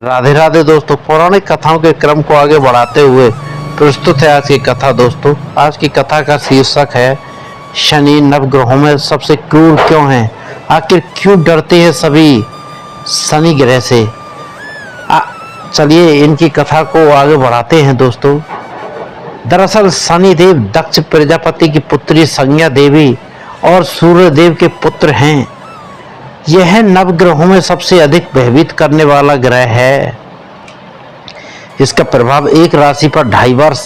राधे राधे दोस्तों, पौराणिक कथाओं के क्रम को आगे बढ़ाते हुए प्रस्तुत है आज की कथा। दोस्तों, आज की कथा का शीर्षक है शनि नवग्रहों में सबसे क्रूर क्यों है। आखिर क्यों डरते हैं सभी शनि ग्रह से। चलिए इनकी कथा को आगे बढ़ाते हैं। दोस्तों, दरअसल शनिदेव दक्ष प्रजापति की पुत्री संज्ञा देवी और सूर्य देव के पुत्र हैं। यह नवग्रहों में सबसे अधिक भयभीत करने वाला ग्रह है। इसका प्रभाव एक राशि पर 2.5 वर्ष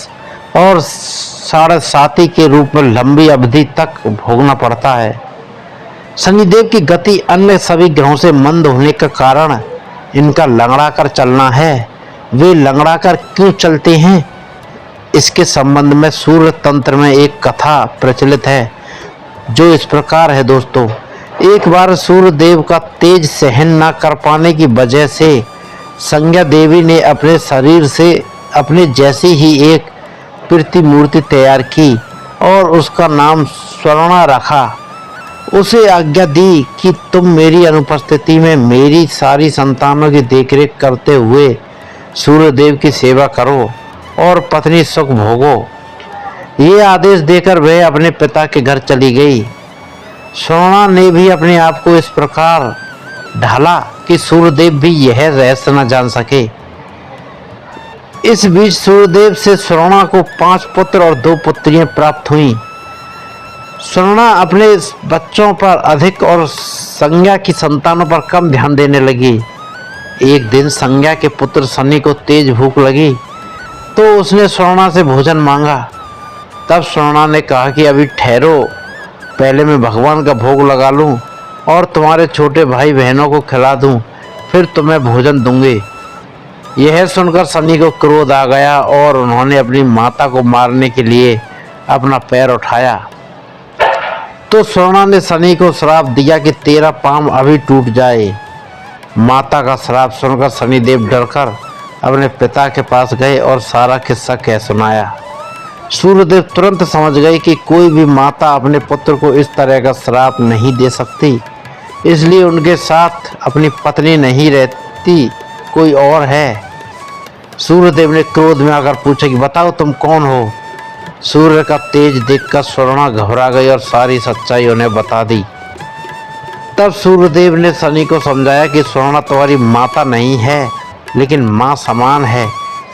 और 7.5 के रूप में लंबी अवधि तक भोगना पड़ता है। शनिदेव की गति अन्य सभी ग्रहों से मंद होने का कारण इनका लंगड़ा कर चलना है। वे लंगड़ा कर क्यों चलते हैं, इसके संबंध में सूर्य तंत्र में एक कथा प्रचलित है जो इस प्रकार है। दोस्तों, एक बार सूर्य देव का तेज सहन न कर पाने की वजह से संज्ञा देवी ने अपने शरीर से अपने जैसी ही एक प्रतिमूर्ति तैयार की और उसका नाम स्वर्णा रखा। उसे आज्ञा दी कि तुम मेरी अनुपस्थिति में मेरी सारी संतानों की देखरेख करते हुए सूर्य देव की सेवा करो और पत्नी सुख भोगो। ये आदेश देकर वह अपने पिता के घर चली गई। स्वर्णा ने भी अपने आप को इस प्रकार ढाला कि सूर्यदेव भी यह रहस्य न जान सके। इस बीच सूर्यदेव से स्वर्णा को 5 पुत्र और 2 पुत्रियां प्राप्त हुईं। स्वर्णा अपने बच्चों पर अधिक और संज्ञा की संतानों पर कम ध्यान देने लगी। एक दिन संज्ञा के पुत्र शनि को तेज भूख लगी तो उसने स्वर्णा से भोजन मांगा। तब स्वर्णा ने कहा कि अभी ठहरो, पहले मैं भगवान का भोग लगा लूं और तुम्हारे छोटे भाई बहनों को खिला दूं, फिर तुम्हें भोजन दूंगी। यह सुनकर शनि को क्रोध आ गया और उन्होंने अपनी माता को मारने के लिए अपना पैर उठाया। तो स्वर्णा ने शनि को श्राप दिया कि तेरा पांव अभी टूट जाए। माता का श्राप सुनकर शनिदेव डरकर अपने पिता के पास गए और सारा किस्सा कह सुनाया। सूर्यदेव तुरंत समझ गए कि कोई भी माता अपने पुत्र को इस तरह का श्राप नहीं दे सकती, इसलिए उनके साथ अपनी पत्नी नहीं रहती, कोई और है। सूर्यदेव ने क्रोध में आकर पूछा कि बताओ तुम कौन हो। सूर्य का तेज देखकर स्वर्णा घबरा गई और सारी सच्चाई उन्हें बता दी। तब सूर्यदेव ने शनि को समझाया कि स्वर्णा तुम्हारी माता नहीं है लेकिन माँ समान है,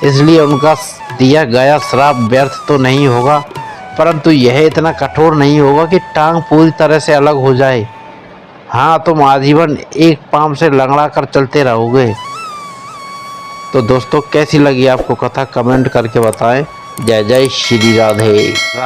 इसलिए उनका दिया गया श्राप व्यर्थ तो नहीं होगा, परंतु यह इतना कठोर नहीं होगा कि टांग पूरी तरह से अलग हो जाए। हाँ, तुम आजीवन एक पांव से लंगड़ा कर चलते रहोगे। तो दोस्तों, कैसी लगी आपको कथा, कमेंट करके बताएं। जय जय श्री राधे।